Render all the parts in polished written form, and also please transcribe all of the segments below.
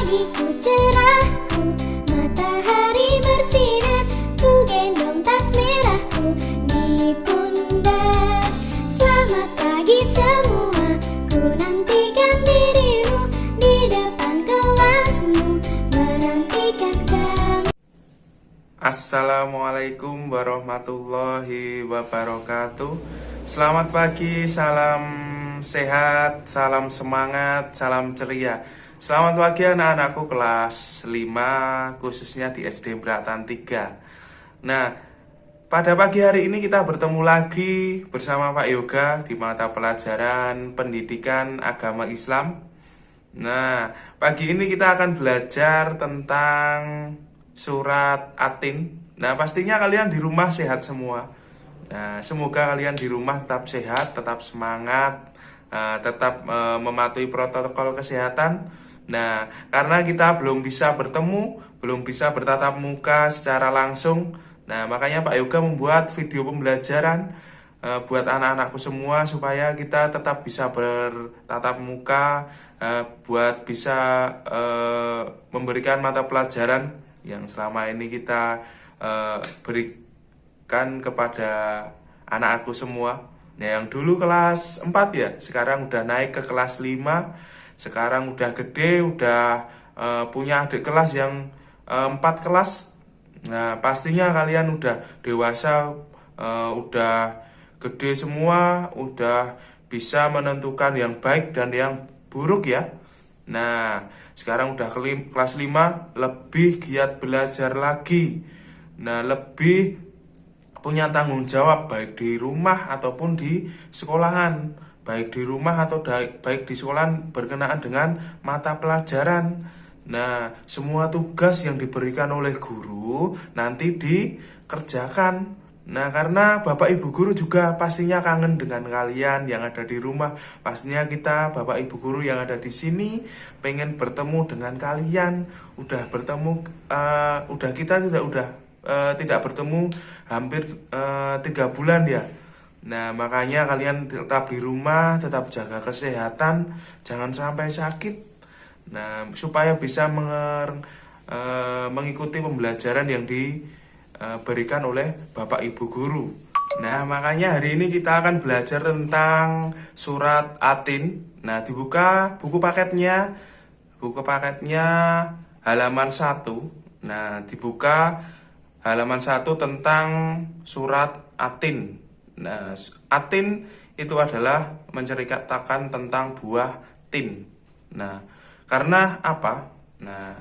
pagiku cerahku, matahari bersinar, ku gendong tas merahku di pundak. Selamat pagi semua, ku nantikan dirimu di depan kelasmu, menantikan kamu. Assalamualaikum warahmatullahi wabarakatuh. Selamat pagi, salam sehat, salam semangat, salam ceria. Selamat pagi anak-anakku kelas 5, khususnya di SD Bratan 3. Nah, pada pagi hari ini kita bertemu lagi bersama Pak Yoga di mata pelajaran Pendidikan Agama Islam. Nah, pagi ini kita akan belajar tentang surat Atin. Nah, pastinya kalian di rumah sehat semua. Nah, semoga kalian di rumah tetap sehat, tetap semangat, tetap mematuhi protokol kesehatan. Nah, karena kita belum bisa bertemu, belum bisa bertatap muka secara langsung. Nah, makanya Pak Yoga membuat video pembelajaran buat anak-anakku semua supaya kita tetap bisa bertatap muka, buat bisa memberikan mata pelajaran yang selama ini kita berikan kepada anak-anakku semua. Nah, yang dulu kelas 4 ya, sekarang udah naik ke kelas 5. Sekarang udah gede, udah punya adik kelas yang 4 kelas. Nah, pastinya kalian udah dewasa, udah gede semua, udah bisa menentukan yang baik dan yang buruk ya. Nah, sekarang udah kelas 5, lebih giat belajar lagi. Nah, lebih punya tanggung jawab baik di rumah ataupun di sekolahan. Baik di rumah atau baik di sekolahan berkenaan dengan mata pelajaran. Nah, semua tugas yang diberikan oleh guru nanti dikerjakan. Nah, karena Bapak Ibu Guru juga pastinya kangen dengan kalian yang ada di rumah. Pastinya kita, Bapak Ibu Guru yang ada di sini, pengen bertemu dengan kalian. Udah bertemu, kita tidak bertemu hampir 3 bulan ya. Nah, makanya kalian tetap di rumah, tetap jaga kesehatan, jangan sampai sakit. Nah, supaya bisa mengikuti pembelajaran yang diberikan oleh Bapak Ibu Guru. Nah, makanya hari ini kita akan belajar tentang surat Atin. Nah, dibuka buku paketnya halaman 1. Nah, dibuka halaman 1 tentang surat Atin. Nah, Atin itu adalah menceritakan tentang buah tin. Nah, karena apa? Nah,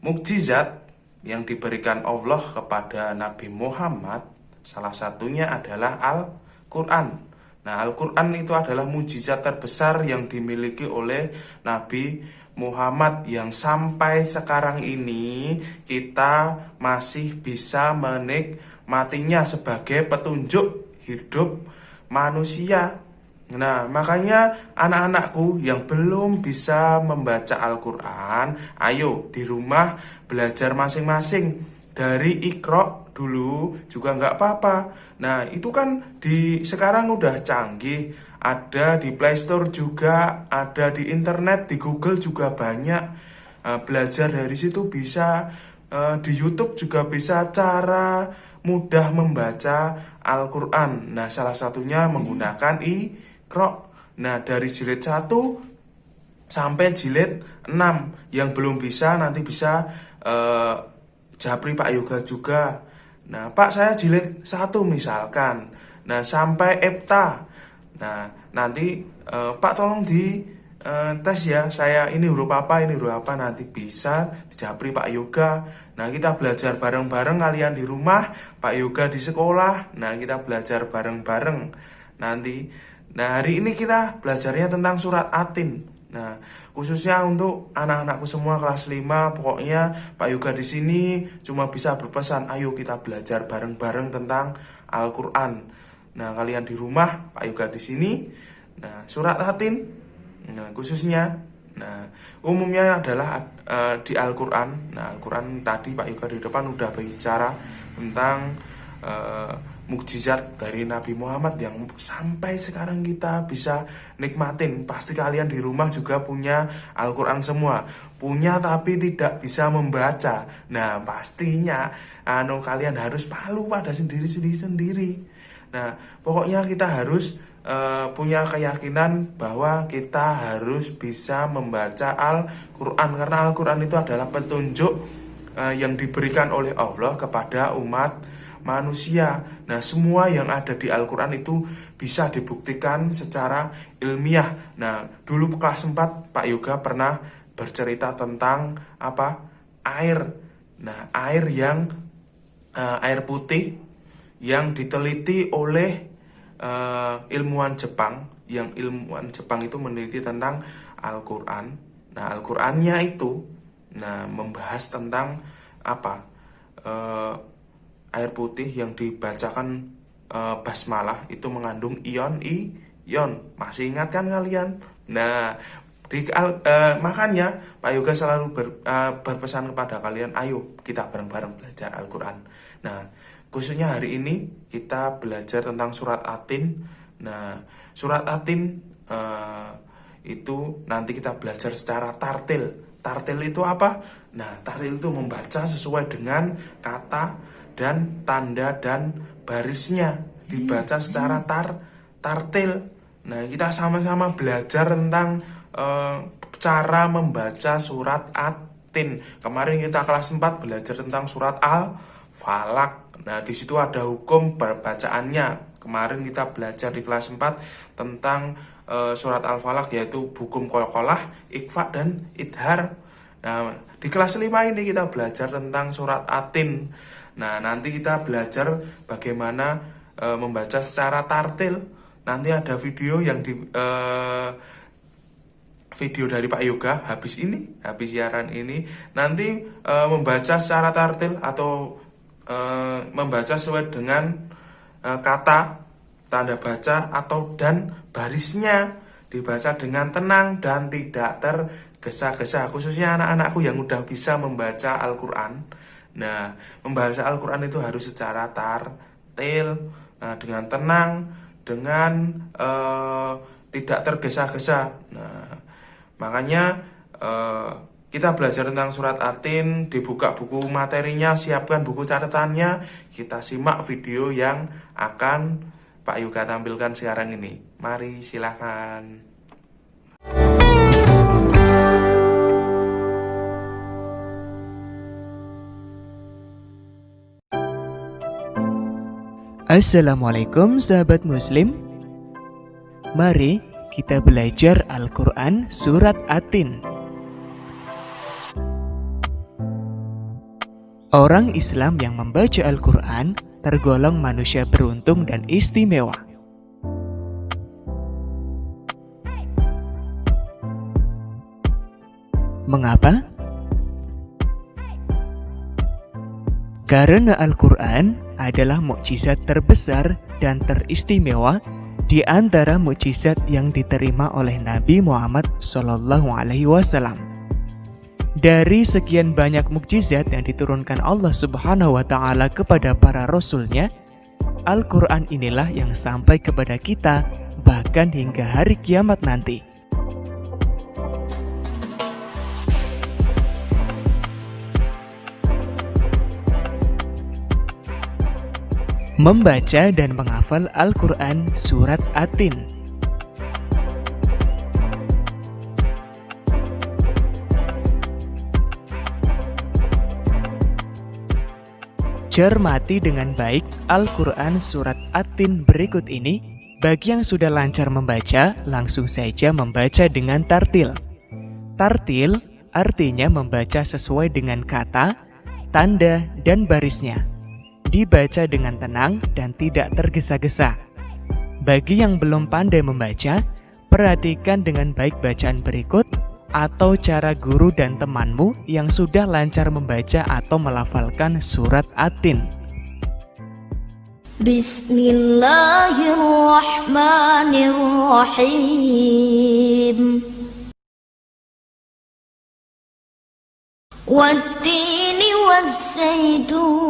mukjizat yang diberikan Allah kepada Nabi Muhammad salah satunya adalah Al-Quran. Nah, Al-Quran itu adalah mukjizat terbesar yang dimiliki oleh Nabi Muhammad yang sampai sekarang ini kita masih bisa menikmatinya sebagai petunjuk hidup manusia. Nah, makanya anak-anakku yang belum bisa membaca Al-Quran, ayo di rumah belajar masing-masing. Dari Iqra dulu juga nggak apa-apa. Nah, itu kan sekarang udah canggih. Ada di Play Store juga, ada di internet, di Google juga banyak. Belajar dari situ bisa, di YouTube juga bisa cara mudah membaca Al-Quran. Nah, salah satunya menggunakan Iqra. Nah, dari jilid 1 sampai jilid 6. Yang belum bisa nanti bisa japri Pak Yoga juga. Nah, Pak, saya jilid 1 misalkan. Nah, sampai Epta. Nah, nanti Pak tolong di tes ya, saya ini huruf apa, nanti bisa dijapri Pak Yoga. Nah, kita belajar bareng-bareng, kalian di rumah, Pak Yoga di sekolah. Nah, kita belajar bareng-bareng nanti. Nah, hari ini kita belajarnya tentang surat Atin. Nah, khususnya untuk anak-anakku semua kelas 5, pokoknya Pak Yoga di sini cuma bisa berpesan, ayo kita belajar bareng-bareng tentang Al-Quran. Nah, kalian di rumah, Pak Yoga di sini. Nah, surat Atin, nah khususnya, nah umumnya adalah di Al-Quran. Nah, Al-Quran tadi Pak Yoga di depan udah bicara tentang mukjizat dari Nabi Muhammad yang sampai sekarang kita bisa nikmatin. Pasti kalian di rumah juga punya Al-Quran semua, punya tapi tidak bisa membaca. Nah pastinya kalian harus malu pada sendiri. Nah pokoknya kita harus punya keyakinan bahwa kita harus bisa membaca Al-Quran, karena Al-Quran itu adalah petunjuk yang diberikan oleh Allah kepada umat manusia. Nah semua yang ada di Al-Quran itu bisa dibuktikan secara ilmiah. Nah dulu kelas 4 Pak Yoga pernah bercerita tentang air. Nah air putih yang diteliti oleh ilmuwan Jepang, yang ilmuwan Jepang itu meneliti tentang Al-Quran. Nah Al-Qurannya itu membahas tentang air putih yang dibacakan basmalah itu mengandung ion. Masih ingat kan kalian? Nah makanya Pak Yoga selalu berpesan kepada kalian, ayo kita bareng-bareng belajar Al-Quran. Nah khususnya hari ini kita belajar tentang surat Atin. Nah surat Atin itu nanti kita belajar secara tartil. Tartil itu apa? Nah tartil itu membaca sesuai dengan kata dan tanda dan barisnya, dibaca secara tartil. Nah kita sama-sama belajar tentang cara membaca surat Atin. Kemarin kita kelas 4 belajar tentang surat Al-Falaq. Nah di situ ada hukum bacaannya. Kemarin kita belajar di kelas 4 tentang surat Al-Falaq, yaitu hukum qalqalah, ikhfa dan idhar. Nah di kelas 5 ini kita belajar tentang surat Atin. Nah nanti kita belajar bagaimana membaca secara tartil. Nanti ada video yang video dari Pak Yoga habis siaran ini nanti membaca secara tartil atau membaca sesuai dengan kata, tanda baca atau dan barisnya, dibaca dengan tenang dan tidak tergesa-gesa, khususnya anak-anakku yang udah bisa membaca Al-Quran. Nah, membaca Al-Quran itu harus secara tartil, dengan tenang, dengan tidak tergesa-gesa. Nah, makanya kita belajar tentang surat Atin, dibuka buku materinya, siapkan buku catatannya, kita simak video yang akan Pak Yoga tampilkan sekarang ini. Mari silakan. Assalamualaikum sahabat muslim. Mari kita belajar Al-Quran surat Atin. Orang Islam yang membaca Al-Quran tergolong manusia beruntung dan istimewa. Mengapa? Karena Al-Quran adalah mukjizat terbesar dan teristimewa di antara mukjizat yang diterima oleh Nabi Muhammad SAW. Dari sekian banyak mukjizat yang diturunkan Allah Subhanahu wa Ta'ala kepada para rasulnya, Al-Quran inilah yang sampai kepada kita bahkan hingga hari kiamat nanti. Membaca dan menghafal Al-Quran surat Atin. Cermati dengan baik Al-Quran surat Atin berikut ini. Bagi yang sudah lancar membaca, langsung saja membaca dengan tartil. Tartil artinya membaca sesuai dengan kata, tanda, dan barisnya. Dibaca dengan tenang dan tidak tergesa-gesa. Bagi yang belum pandai membaca, perhatikan dengan baik bacaan berikut atau cara guru dan temanmu yang sudah lancar membaca atau melafalkan surat Atin. Bismillahirrahmanirrahim. Wattini waszaitun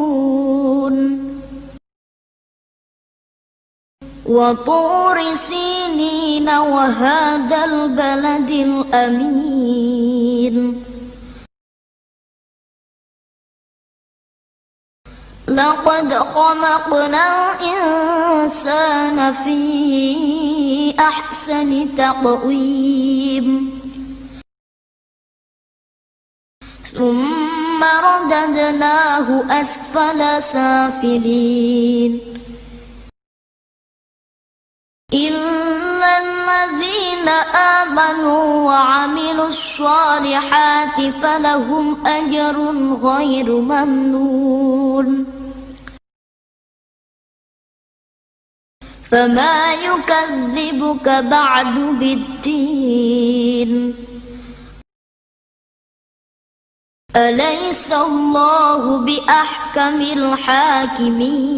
وطور سينين وهذا البلد الأمين لقد خلقنا الإنسان في أحسن تقويم ثم رددناه أسفل سافلين إلا الذين آمنوا وعملوا الصالحات فلهم أجر غير ممنون فما يكذبك بعد بالدين أليس الله بأحكم الحاكمين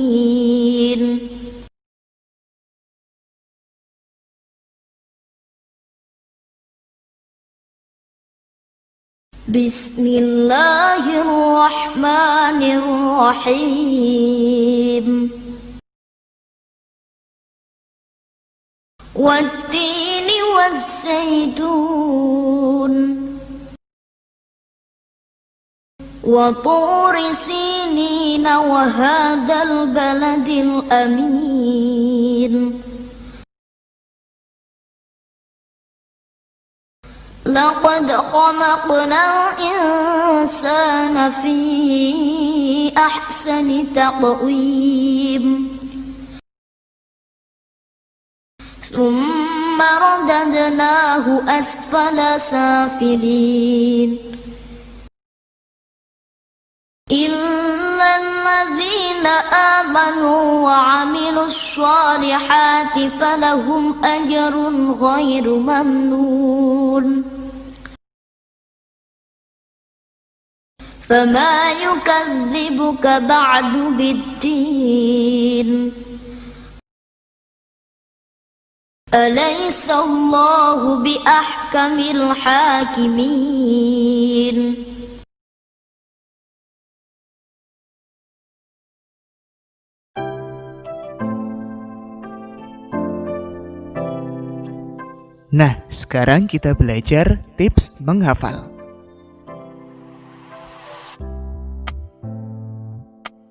بسم الله الرحمن الرحيم والتين والزيتون وطور سينين وهذا البلد الأمين لقد خلقنا الإنسان في أحسن تقويم ثم رددناه أسفل سافلين إلا الذين آمنوا وعملوا الصالحات فلهم أجر غير ممنون فما يكذبك بعد بالدين أليس الله بأحكم الحاكمين Nah, sekarang kita belajar tips menghafal.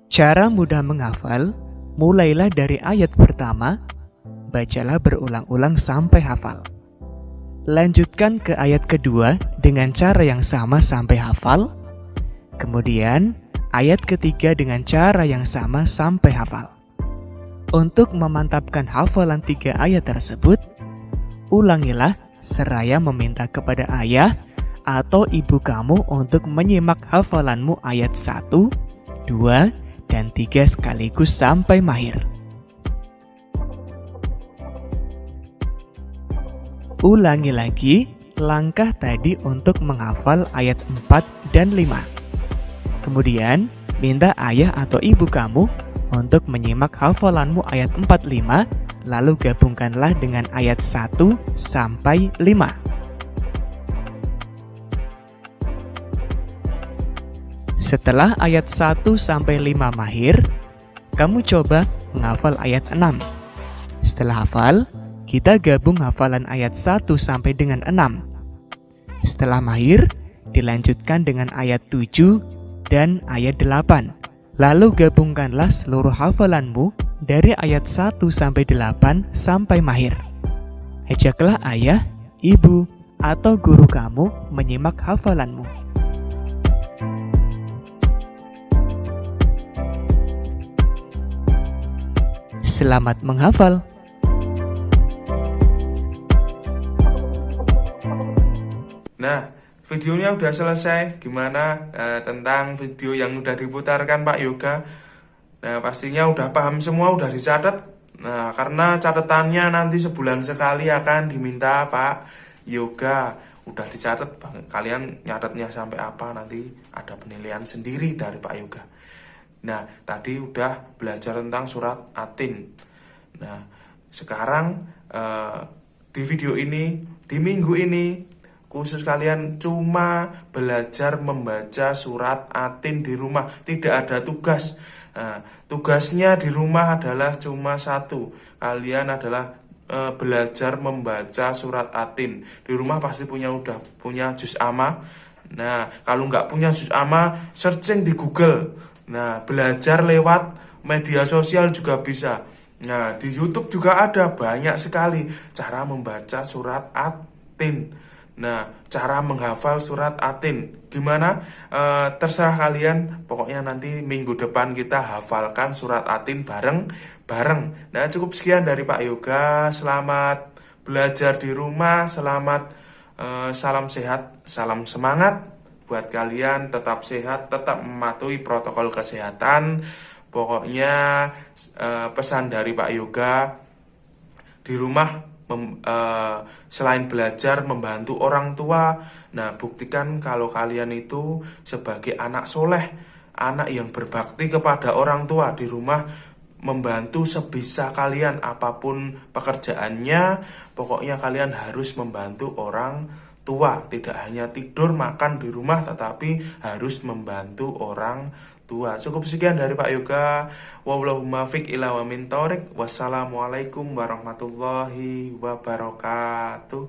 Cara mudah menghafal, mulailah dari ayat pertama, bacalah berulang-ulang sampai hafal. Lanjutkan ke ayat kedua dengan cara yang sama sampai hafal. Kemudian, ayat ketiga dengan cara yang sama sampai hafal. Untuk memantapkan hafalan 3 ayat tersebut, ulangilah seraya meminta kepada ayah atau ibu kamu untuk menyimak hafalanmu ayat 1, 2, dan 3 sekaligus sampai mahir. Ulangi lagi langkah tadi untuk menghafal ayat 4 dan 5. Kemudian, minta ayah atau ibu kamu untuk menyimak hafalanmu ayat 4, 5, lalu gabungkanlah dengan ayat 1 sampai 5. Setelah ayat 1 sampai 5 mahir, kamu coba menghafal ayat 6. Setelah hafal, kita gabung hafalan ayat 1 sampai dengan 6. Setelah mahir, dilanjutkan dengan ayat 7 dan ayat 8. Lalu gabungkanlah seluruh hafalanmu dari ayat 1 sampai 8 sampai mahir. Ajaklah ayah, ibu, atau guru kamu menyimak hafalanmu. Selamat menghafal. Nah, videonya udah selesai. Gimana tentang video yang udah diputarkan Pak Yoga? Nah, pastinya udah paham semua, udah dicatat. Nah, karena catatannya nanti sebulan sekali akan diminta Pak Yoga. Udah dicatat, kalian nyatetnya sampai apa, nanti ada penilaian sendiri dari Pak Yoga. Nah, tadi udah belajar tentang surat Atin. Nah, sekarang di video ini, di minggu ini, khusus kalian cuma belajar membaca surat Atin di rumah. Tidak ada tugas. Nah, tugasnya di rumah adalah cuma satu. Kalian adalah belajar membaca surat Atin. Di rumah pasti udah punya juz amma. Nah, kalau nggak punya juz amma, searching di Google. Nah, belajar lewat media sosial juga bisa. Nah, di YouTube juga ada banyak sekali cara membaca surat Atin. Nah, cara menghafal surat Atin gimana? Terserah kalian. Pokoknya nanti minggu depan kita hafalkan surat Atin bareng-bareng. Nah, cukup sekian dari Pak Yoga. Selamat belajar di rumah. Selamat salam sehat, salam semangat buat kalian. Tetap sehat, tetap mematuhi protokol kesehatan. Pokoknya pesan dari Pak Yoga, di rumah selain belajar membantu orang tua. Nah, buktikan kalau kalian itu sebagai anak soleh, anak yang berbakti kepada orang tua. Di rumah membantu sebisa kalian, apapun pekerjaannya, pokoknya kalian harus membantu orang tua. Tidak hanya tidur makan di rumah, tetapi harus membantu orang tua. Cukup sekian dari Pak Yoga. Wallahul muwaffiq ila wa min thoriq. Wassalamualaikum warahmatullahi wabarakatuh.